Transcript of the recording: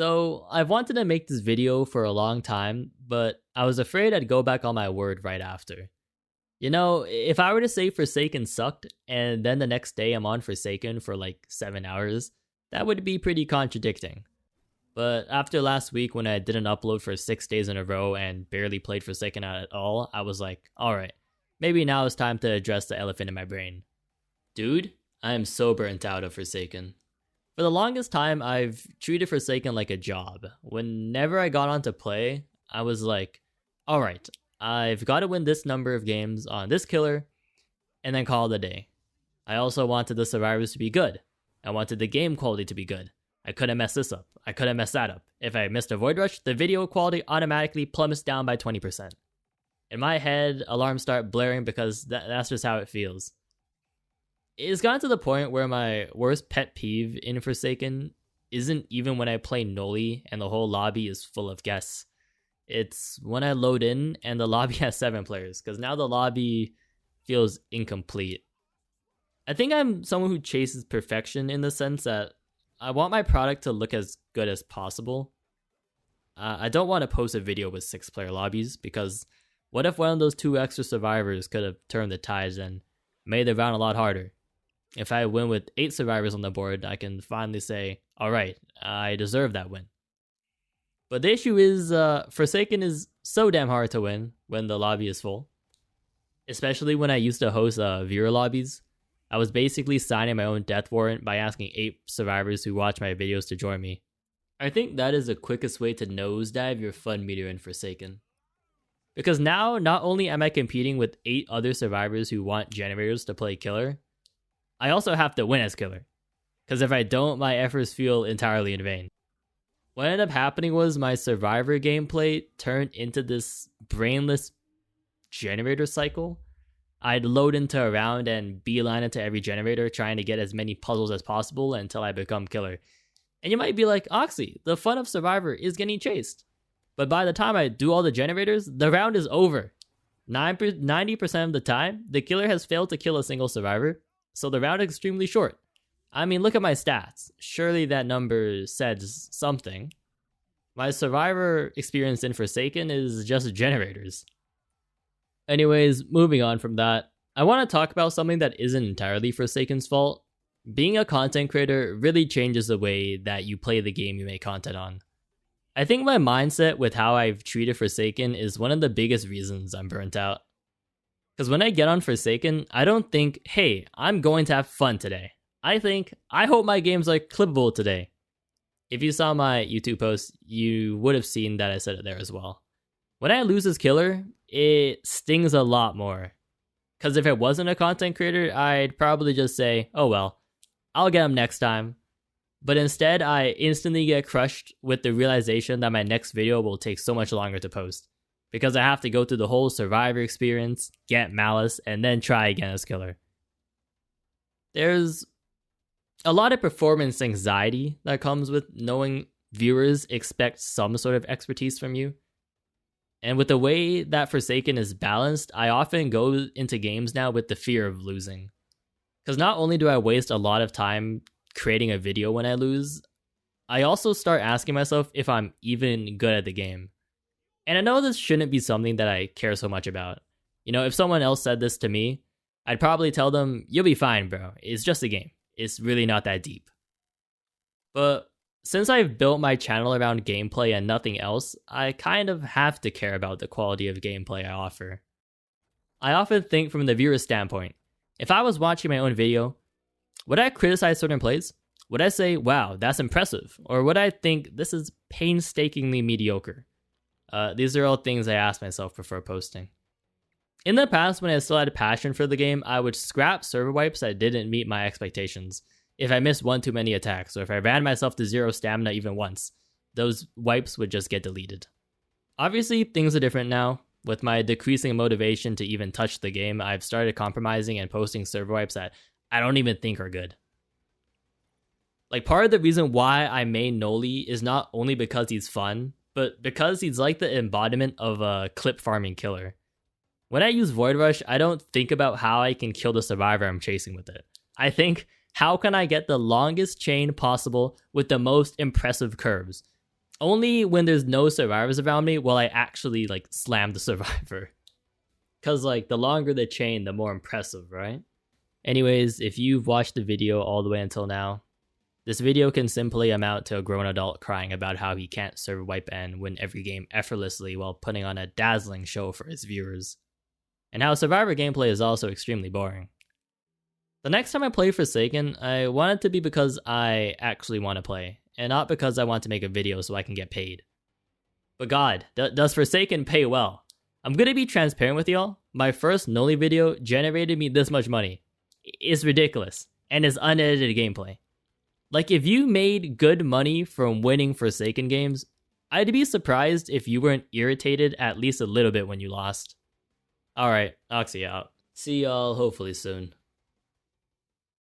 So, I've wanted to make this video for a long time, but I was afraid I'd go back on my word right after. You know, if I were to say Forsaken sucked, and then the next day I'm on Forsaken for like 7 hours, that would be pretty contradicting. But after last week when I didn't upload for 6 days in a row and barely played Forsaken at all, I was like, alright, maybe now it's time to address the elephant in my brain. Dude, I am so burnt out of Forsaken. For the longest time, I've treated Forsaken like a job. Whenever I got on to play, I was like, alright, I've got to win this number of games on this killer, and then call it a day. I also wanted the survivors to be good. I wanted the game quality to be good. I couldn't mess this up. I couldn't mess that up. If I missed a Void Rush, the video quality automatically plummets down by 20%. In my head, alarms start blaring because that's just how it feels. It's gotten to the point where my worst pet peeve in Forsaken isn't even when I play Noli and the whole lobby is full of guests. It's when I load in and the lobby has 7 players, because now the lobby feels incomplete. I think I'm someone who chases perfection in the sense that I want my product to look as good as possible. I don't want to post a video with 6-player lobbies, because what if one of those 2 extra survivors could have turned the tides and made the round a lot harder? If I win with 8 survivors on the board, I can finally say, alright, I deserve that win. But the issue is, Forsaken is so damn hard to win when the lobby is full. Especially when I used to host viewer lobbies. I was basically signing my own death warrant by asking 8 survivors who watch my videos to join me. I think that is the quickest way to nosedive your fun meter in Forsaken. Because now, not only am I competing with 8 other survivors who want generators to play killer, I also have to win as killer. Because if I don't, my efforts feel entirely in vain. What ended up happening was my survivor gameplay turned into this brainless generator cycle. I'd load into a round and beeline into every generator, trying to get as many puzzles as possible until I become killer. And you might be like, Oxy, the fun of Survivor is getting chased. But by the time I do all the generators, the round is over. 90% of the time, the killer has failed to kill a single survivor, so the round is extremely short. I mean, look at my stats. Surely that number says something. My survivor experience in Forsaken is just generators. Anyways, moving on from that, I want to talk about something that isn't entirely Forsaken's fault. Being a content creator really changes the way that you play the game you make content on. I think my mindset with how I've treated Forsaken is one of the biggest reasons I'm burnt out. Because when I get on Forsaken, I don't think, hey, I'm going to have fun today. I think, I hope my games are clippable today. If you saw my YouTube post, you would have seen that I said it there as well. When I lose as killer, it stings a lot more. Because if it wasn't a content creator, I'd probably just say, oh well, I'll get him next time. But instead, I instantly get crushed with the realization that my next video will take so much longer to post. Because I have to go through the whole survivor experience, get malice, and then try again as killer. There's a lot of performance anxiety that comes with knowing viewers expect some sort of expertise from you. And with the way that Forsaken is balanced, I often go into games now with the fear of losing. Because not only do I waste a lot of time creating a video when I lose, I also start asking myself if I'm even good at the game. And I know this shouldn't be something that I care so much about. You know, if someone else said this to me, I'd probably tell them, you'll be fine, bro. It's just a game. It's really not that deep. But since I've built my channel around gameplay and nothing else, I kind of have to care about the quality of gameplay I offer. I often think from the viewer's standpoint, if I was watching my own video, would I criticize certain plays? Would I say, wow, that's impressive? Or would I think this is painstakingly mediocre? These are all things I ask myself before posting. In the past, when I still had a passion for the game, I would scrap server wipes that didn't meet my expectations. If I missed one too many attacks, or if I ran myself to 0 stamina even once, those wipes would just get deleted. Obviously, things are different now. With my decreasing motivation to even touch the game, I've started compromising and posting server wipes that I don't even think are good. Like, part of the reason why I made Noli is not only because he's fun, but because he's like the embodiment of a clip farming killer. When I use Void Rush, I don't think about how I can kill the survivor I'm chasing with it. I think, how can I get the longest chain possible with the most impressive curves? Only when there's no survivors around me will I actually like slam the survivor. Cause like the longer the chain, the more impressive, right? Anyways, if you've watched the video all the way until now, this video can simply amount to a grown adult crying about how he can't serve wipe and win every game effortlessly while putting on a dazzling show for his viewers. And how survivor gameplay is also extremely boring. The next time I play Forsaken, I want it to be because I actually want to play, and not because I want to make a video so I can get paid. But God, does Forsaken pay well? I'm gonna be transparent with y'all. My first Noli video generated me this much money. It's ridiculous, and it's unedited gameplay. Like, if you made good money from winning Forsaken games, I'd be surprised if you weren't irritated at least a little bit when you lost. Alright, Oxy out. See y'all hopefully soon.